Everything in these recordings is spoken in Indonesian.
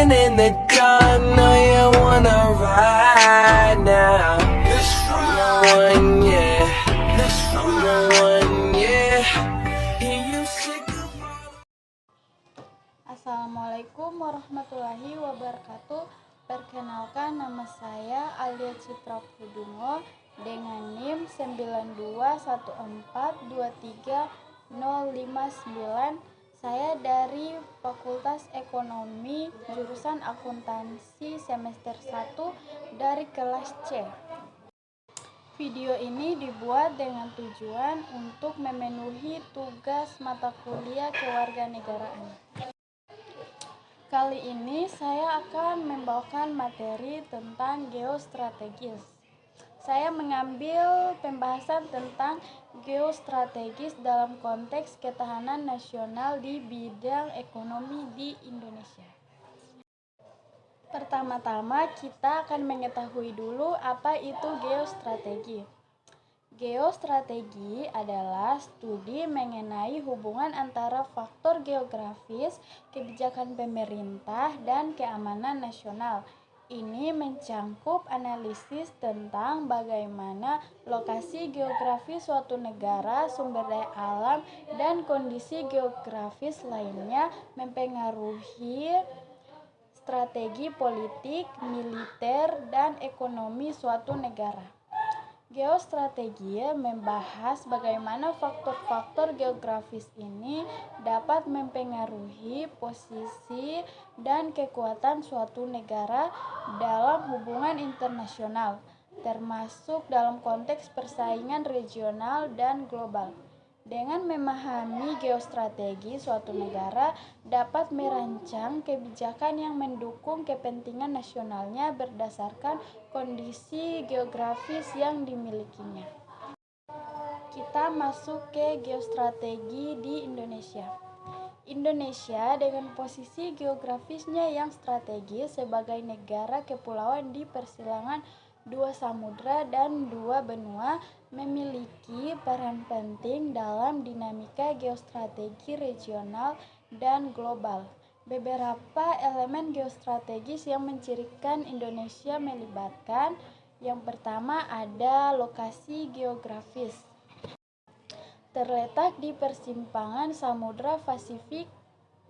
Laying in the dark, know you wanna ride now. I'm the one, yeah. I'm the one, yeah. Hear you sick of all. Assalamualaikum warahmatullahi wabarakatuh. Perkenalkan, nama saya Alia Citra Pudungo dengan NIM 921423059. Saya dari Fakultas Ekonomi jurusan Akuntansi semester 1 dari kelas C. Video ini dibuat dengan tujuan untuk memenuhi tugas mata kuliah kewarganegaraan. Kali ini saya akan membawakan materi tentang geostrategis. Saya mengambil pembahasan tentang geostrategis dalam konteks ketahanan nasional di bidang ekonomi di Indonesia. Pertama-tama kita akan mengetahui dulu apa itu geostrategi. Geostrategi adalah studi mengenai hubungan antara faktor geografis, kebijakan pemerintah, dan keamanan nasional. Ini mencangkup analisis tentang bagaimana lokasi geografis suatu negara, sumber daya alam, dan kondisi geografis lainnya mempengaruhi strategi politik, militer, dan ekonomi suatu negara. Geostrategi membahas bagaimana faktor-faktor geografis ini dapat mempengaruhi posisi dan kekuatan suatu negara dalam hubungan internasional, termasuk dalam konteks persaingan regional dan global. Dengan memahami geostrategi, suatu negara dapat merancang kebijakan yang mendukung kepentingan nasionalnya berdasarkan kondisi geografis yang dimilikinya. Kita masuk ke geostrategi di Indonesia. Indonesia dengan posisi geografisnya yang strategis sebagai negara kepulauan di persilangan dua samudra dan dua benua, memiliki peran penting dalam dinamika geostrategi regional dan global. Beberapa elemen geostrategis yang mencirikan Indonesia melibatkan: yang pertama ada lokasi geografis. Terletak di persimpangan Samudra Pasifik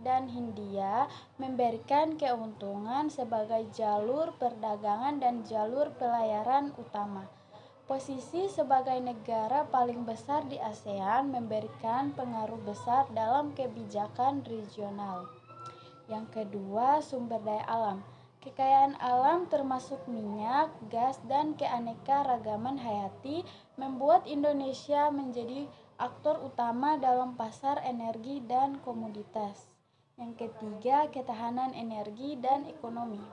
dan Hindia, memberikan keuntungan sebagai jalur perdagangan dan jalur pelayaran utama. Posisi sebagai negara paling besar di ASEAN memberikan pengaruh besar dalam kebijakan regional. Yang kedua, sumber daya alam. Kekayaan alam termasuk minyak, gas, dan keanekaragaman hayati membuat Indonesia menjadi aktor utama dalam pasar energi dan komoditas. Yang ketiga, ketahanan energi dan ekonomi.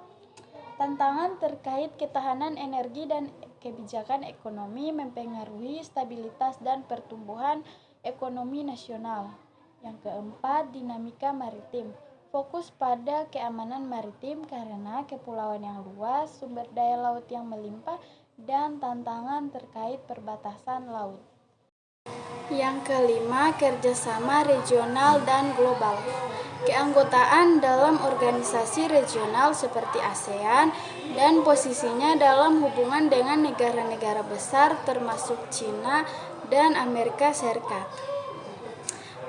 Tantangan terkait ketahanan energi dan kebijakan ekonomi mempengaruhi stabilitas dan pertumbuhan ekonomi nasional. Yang keempat, dinamika maritim. Fokus pada keamanan maritim karena kepulauan yang luas, sumber daya laut yang melimpah, dan tantangan terkait perbatasan laut. Yang kelima, kerjasama regional dan global. Keanggotaan dalam organisasi regional seperti ASEAN dan posisinya dalam hubungan dengan negara-negara besar termasuk China dan Amerika Serikat.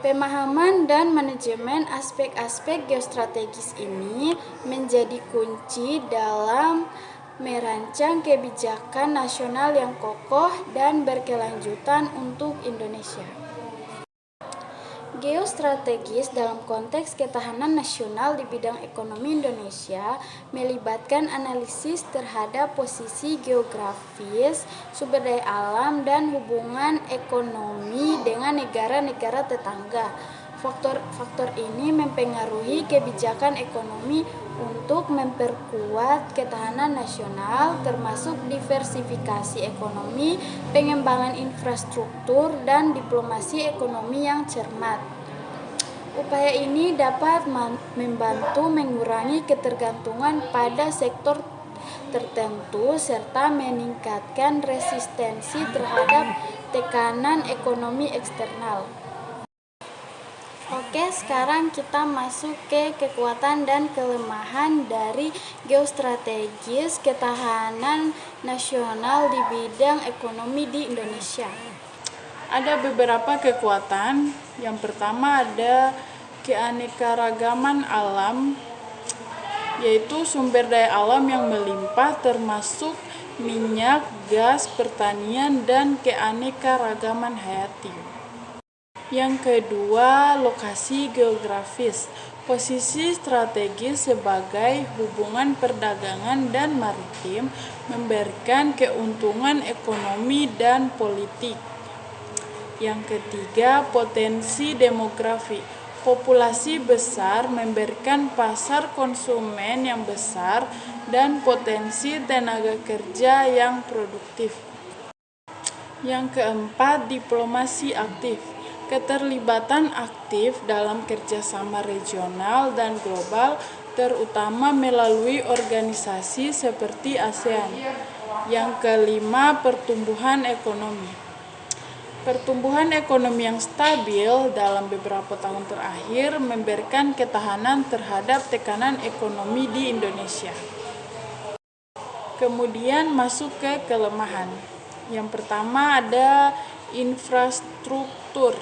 Pemahaman dan manajemen aspek-aspek geostrategis ini menjadi kunci dalam merancang kebijakan nasional yang kokoh dan berkelanjutan untuk Indonesia. Geostrategis dalam konteks ketahanan nasional di bidang ekonomi Indonesia melibatkan analisis terhadap posisi geografis, sumber daya alam, dan hubungan ekonomi dengan negara-negara tetangga. Faktor-faktor ini mempengaruhi kebijakan ekonomi untuk memperkuat ketahanan nasional, termasuk diversifikasi ekonomi, pengembangan infrastruktur, dan diplomasi ekonomi yang cermat. Upaya ini dapat membantu mengurangi ketergantungan pada sektor tertentu serta meningkatkan resistensi terhadap tekanan ekonomi eksternal. Oke, sekarang kita masuk ke kekuatan dan kelemahan dari geostrategis ketahanan nasional di bidang ekonomi di Indonesia. Ada beberapa kekuatan. Yang pertama ada keanekaragaman alam, yaitu sumber daya alam yang melimpah termasuk minyak, gas, pertanian, dan keanekaragaman hayati. Yang kedua, lokasi geografis. Posisi strategis sebagai hubungan perdagangan dan maritim memberikan keuntungan ekonomi dan politik. Yang ketiga, potensi demografi. Populasi besar memberikan pasar konsumen yang besar dan potensi tenaga kerja yang produktif. Yang keempat, diplomasi aktif. Keterlibatan aktif dalam kerjasama regional dan global, terutama melalui organisasi seperti ASEAN. Yang kelima, pertumbuhan ekonomi. Pertumbuhan ekonomi yang stabil dalam beberapa tahun terakhir memberikan ketahanan terhadap tekanan ekonomi di Indonesia. Kemudian masuk ke kelemahan. Yang pertama ada infrastruktur,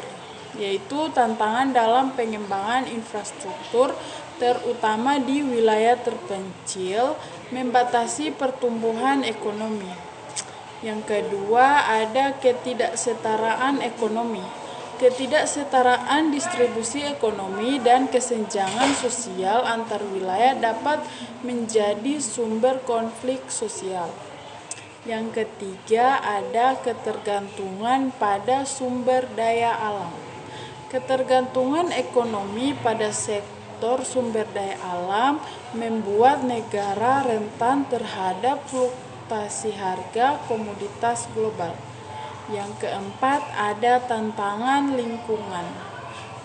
yaitu tantangan dalam pengembangan infrastruktur terutama di wilayah terpencil membatasi pertumbuhan ekonomi. Yang kedua ada ketidaksetaraan ekonomi. Ketidaksetaraan distribusi ekonomi dan kesenjangan sosial antar wilayah dapat menjadi sumber konflik sosial. Yang ketiga ada ketergantungan pada sumber daya alam. Ketergantungan ekonomi pada sektor sumber daya alam membuat negara rentan terhadap fluktuasi harga komoditas global. Yang keempat ada tantangan lingkungan.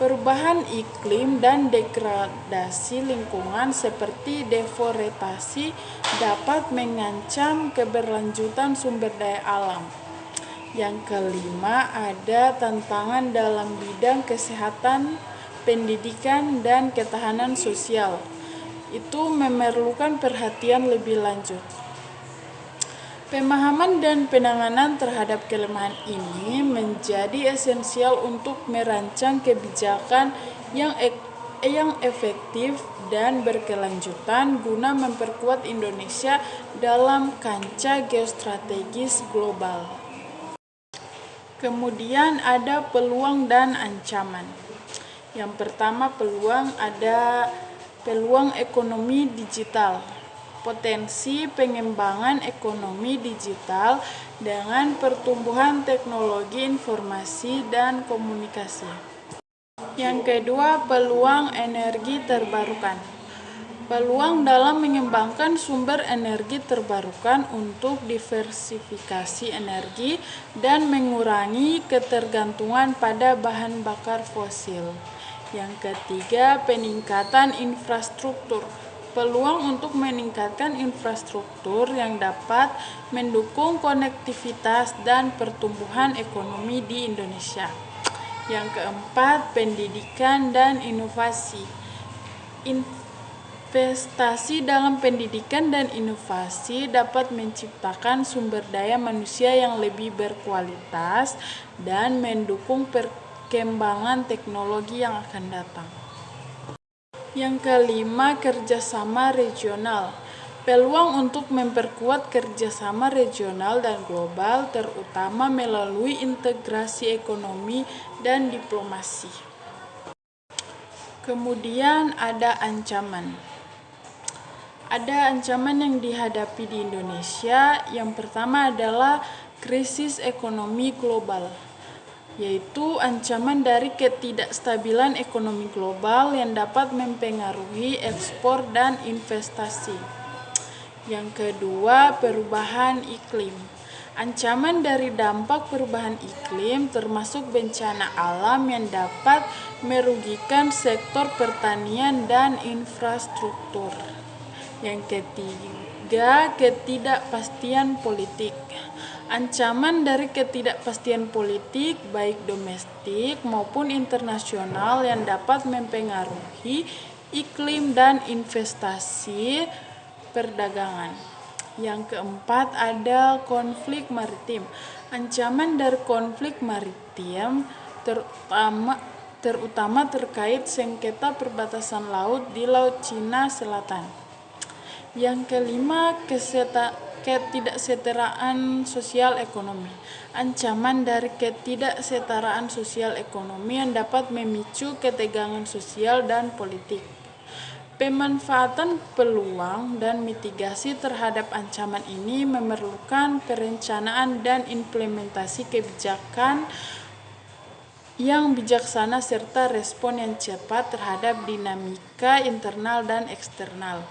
Perubahan iklim dan degradasi lingkungan seperti deforestasi dapat mengancam keberlanjutan sumber daya alam. Yang kelima ada tantangan dalam bidang kesehatan, pendidikan, dan ketahanan sosial. Itu memerlukan perhatian lebih lanjut. Pemahaman dan penanganan terhadap kelemahan ini menjadi esensial untuk merancang kebijakan yang efektif dan berkelanjutan guna memperkuat Indonesia dalam kancah geostrategis global. Kemudian ada peluang dan ancaman. Yang pertama ada peluang ekonomi digital. Potensi pengembangan ekonomi digital dengan pertumbuhan teknologi informasi dan komunikasi. Yang kedua, peluang energi terbarukan. Peluang dalam mengembangkan sumber energi terbarukan untuk diversifikasi energi dan mengurangi ketergantungan pada bahan bakar fosil. Yang ketiga, peningkatan infrastruktur. Peluang untuk meningkatkan infrastruktur yang dapat mendukung konektivitas dan pertumbuhan ekonomi di Indonesia. Yang keempat, pendidikan dan inovasi. Investasi dalam pendidikan dan inovasi dapat menciptakan sumber daya manusia yang lebih berkualitas dan mendukung perkembangan teknologi yang akan datang. Yang kelima, kerjasama regional. Peluang untuk memperkuat kerjasama regional dan global terutama melalui integrasi ekonomi dan diplomasi. Kemudian ada ancaman. Ada ancaman yang dihadapi di Indonesia. Yang pertama adalah krisis ekonomi global, yaitu ancaman dari ketidakstabilan ekonomi global yang dapat mempengaruhi ekspor dan investasi. Yang kedua, perubahan iklim. Ancaman dari dampak perubahan iklim termasuk bencana alam yang dapat merugikan sektor pertanian dan infrastruktur. Yang ketiga, ketidakpastian politik. Ancaman dari ketidakpastian politik, baik domestik maupun internasional, yang dapat mempengaruhi iklim dan investasi perdagangan. Yang keempat, ada konflik maritim. Ancaman dari konflik maritim terutama terkait sengketa perbatasan laut di Laut Cina Selatan. Yang kelima, ketidaksetaraan sosial ekonomi. Ancaman dari ketidaksetaraan sosial ekonomi yang dapat memicu ketegangan sosial dan politik. Pemanfaatan peluang dan mitigasi terhadap ancaman ini memerlukan perencanaan dan implementasi kebijakan yang bijaksana serta respon yang cepat terhadap dinamika internal dan eksternal.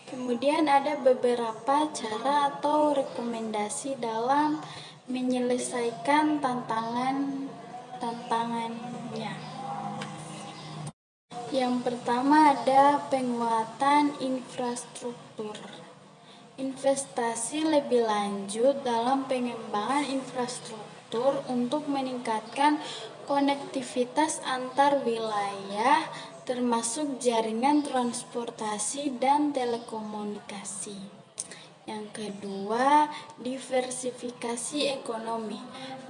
Kemudian ada beberapa cara atau rekomendasi dalam menyelesaikan tantangannya. Yang pertama ada penguatan infrastruktur. Investasi lebih lanjut dalam pengembangan infrastruktur untuk meningkatkan konektivitas antar wilayah, termasuk jaringan transportasi dan telekomunikasi. Yang kedua, diversifikasi ekonomi.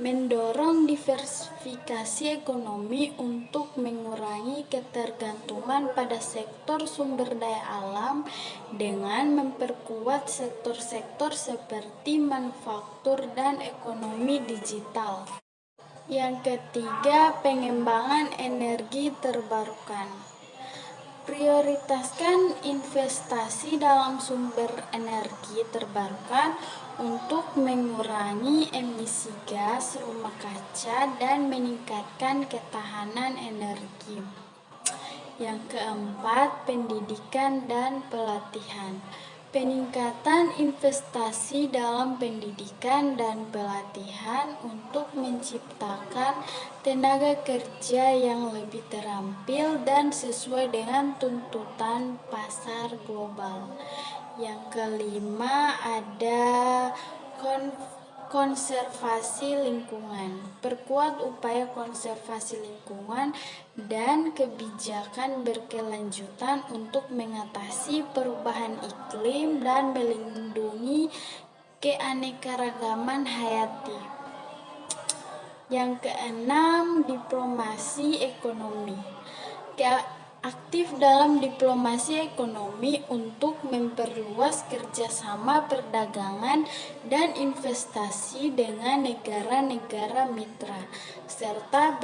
Mendorong diversifikasi ekonomi untuk mengurangi ketergantungan pada sektor sumber daya alam dengan memperkuat sektor-sektor seperti manufaktur dan ekonomi digital. Yang ketiga, pengembangan energi terbarukan. Prioritaskan investasi dalam sumber energi terbarukan untuk mengurangi emisi gas rumah kaca dan meningkatkan ketahanan energi. Yang keempat, pendidikan dan pelatihan. Peningkatan investasi dalam pendidikan dan pelatihan untuk menciptakan tenaga kerja yang lebih terampil dan sesuai dengan tuntutan pasar global. Yang kelima, ada konservasi lingkungan. Perkuat upaya konservasi lingkungan dan kebijakan berkelanjutan untuk mengatasi perubahan iklim dan melindungi keanekaragaman hayati. Yang keenam, diplomasi ekonomi. Aktif dalam diplomasi ekonomi untuk memperluas kerjasama perdagangan dan investasi dengan negara-negara mitra, serta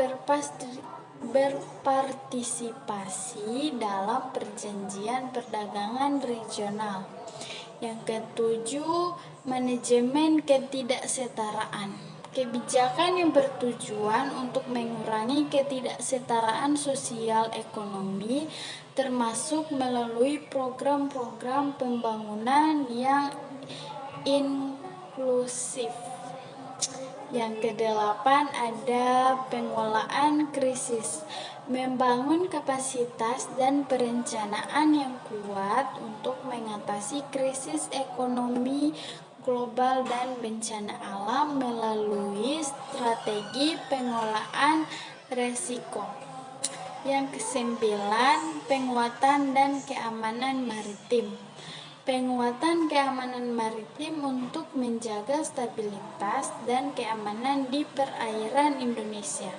berpartisipasi dalam perjanjian perdagangan regional. Yang ketujuh, manajemen ketidaksetaraan. Kebijakan yang bertujuan untuk mengurangi ketidaksetaraan sosial ekonomi, termasuk melalui program-program pembangunan yang inklusif. Yang kedelapan, ada pengelolaan krisis. Membangun kapasitas dan perencanaan yang kuat untuk mengatasi krisis ekonomi global dan bencana alam melalui strategi pengelolaan resiko. Yang kesembilan, penguatan dan keamanan maritim. Penguatan keamanan maritim untuk menjaga stabilitas dan keamanan di perairan Indonesia,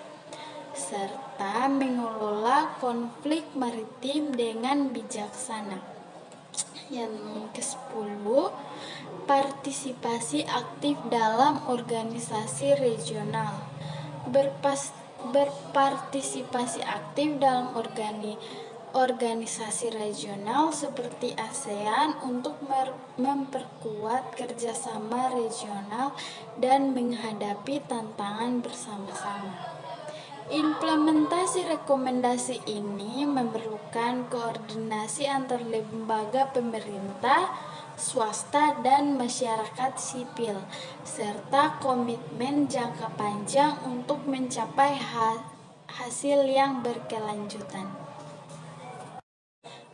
serta mengelola konflik maritim dengan bijaksana. Yang ke-10, partisipasi aktif dalam organisasi regional. Berpartisipasi aktif dalam organisasi regional seperti ASEAN untuk memperkuat kerjasama regional dan menghadapi tantangan bersama-sama. Implementasi rekomendasi ini memerlukan koordinasi antar lembaga pemerintah, swasta, dan masyarakat sipil, serta komitmen jangka panjang untuk mencapai hasil yang berkelanjutan.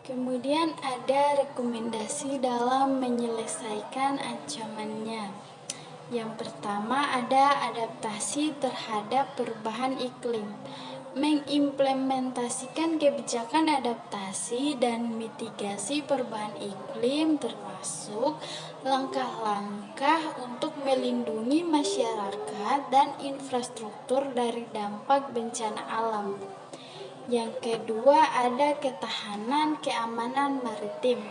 Kemudian ada rekomendasi dalam menyelesaikan ancamannya. Yang pertama ada adaptasi terhadap perubahan iklim. Mengimplementasikan kebijakan adaptasi dan mitigasi perubahan iklim termasuk langkah-langkah untuk melindungi masyarakat dan infrastruktur dari dampak bencana alam. Yang kedua ada ketahanan keamanan maritim.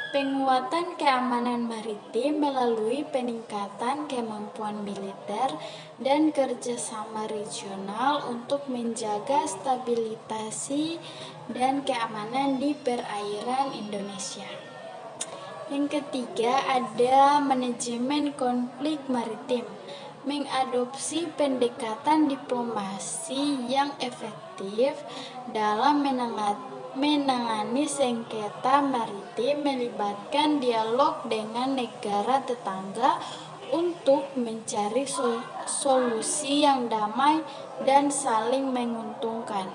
Penguatan keamanan maritim melalui peningkatan kemampuan militer dan kerjasama regional untuk menjaga stabilitas dan keamanan di perairan Indonesia. Yang ketiga ada manajemen konflik maritim. Mengadopsi pendekatan diplomasi yang efektif dalam menangani sengketa maritim, melibatkan dialog dengan negara tetangga untuk mencari solusi yang damai dan saling menguntungkan.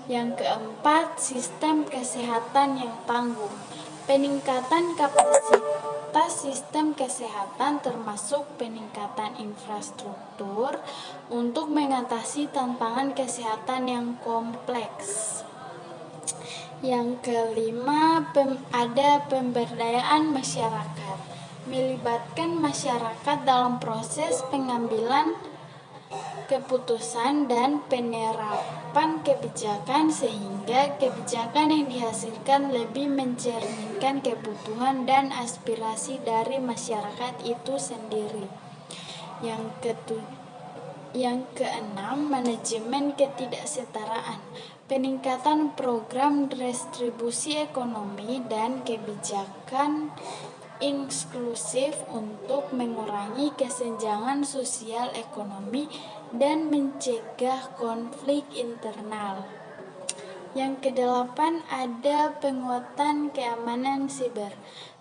Yang keempat, sistem kesehatan yang tangguh. Peningkatan kapasitas sistem kesehatan termasuk peningkatan infrastruktur untuk mengatasi tantangan kesehatan yang kompleks. Yang kelima, ada pemberdayaan masyarakat. Melibatkan masyarakat dalam proses pengambilan keputusan dan penerapan kebijakan sehingga kebijakan yang dihasilkan lebih mencerminkan kebutuhan dan aspirasi dari masyarakat itu sendiri. Yang keenam, manajemen ketidaksetaraan. Peningkatan program distribusi ekonomi dan kebijakan inklusif untuk mengurangi kesenjangan sosial ekonomi dan mencegah konflik internal. Yang kedelapan ada penguatan keamanan siber.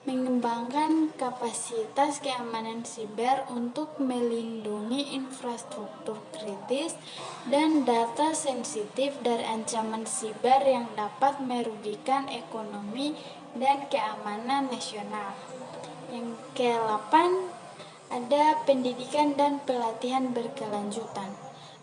Mengembangkan kapasitas keamanan siber untuk melindungi infrastruktur kritis dan data sensitif dari ancaman siber yang dapat merugikan ekonomi dan keamanan nasional. Yang ke-8 ada pendidikan dan pelatihan berkelanjutan.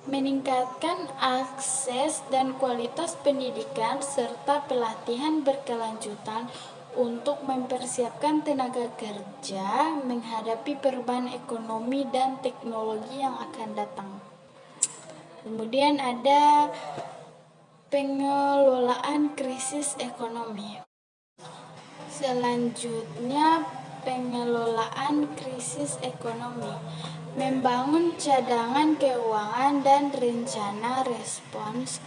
Meningkatkan akses dan kualitas pendidikan serta pelatihan berkelanjutan untuk mempersiapkan tenaga kerja menghadapi perubahan ekonomi dan teknologi yang akan datang. Kemudian ada pengelolaan krisis ekonomi. Selanjutnya, pengelolaan krisis ekonomi. Membangun cadangan keuangan dan rencana respons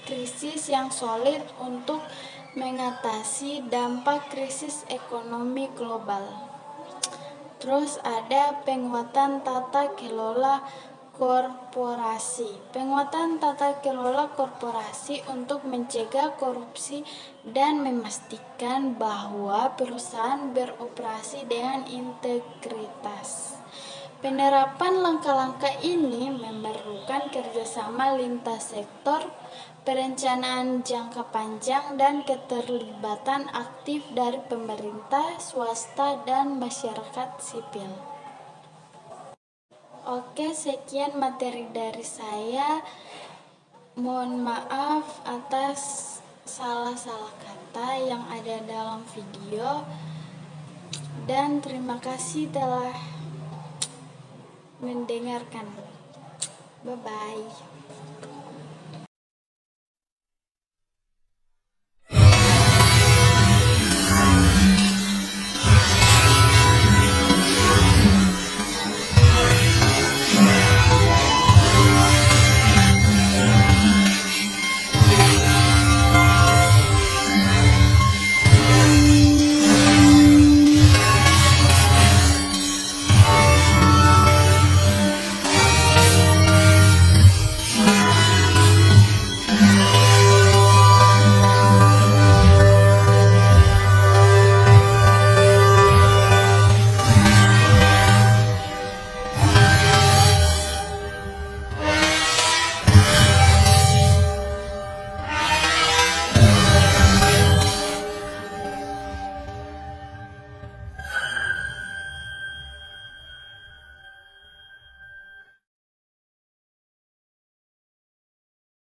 krisis yang solid untuk mengatasi dampak krisis ekonomi global. Terus ada penguatan tata kelola korporasi. Penguatan tata kelola korporasi untuk mencegah korupsi dan memastikan bahwa perusahaan beroperasi dengan integritas. Penerapan langkah-langkah ini memerlukan kerjasama lintas sektor, perencanaan jangka panjang, dan keterlibatan aktif dari pemerintah, swasta, dan masyarakat sipil. Oke, sekian materi dari saya. Mohon maaf atas salah-salah kata yang ada dalam video. Dan terima kasih telah mendengarkan. Bye-bye.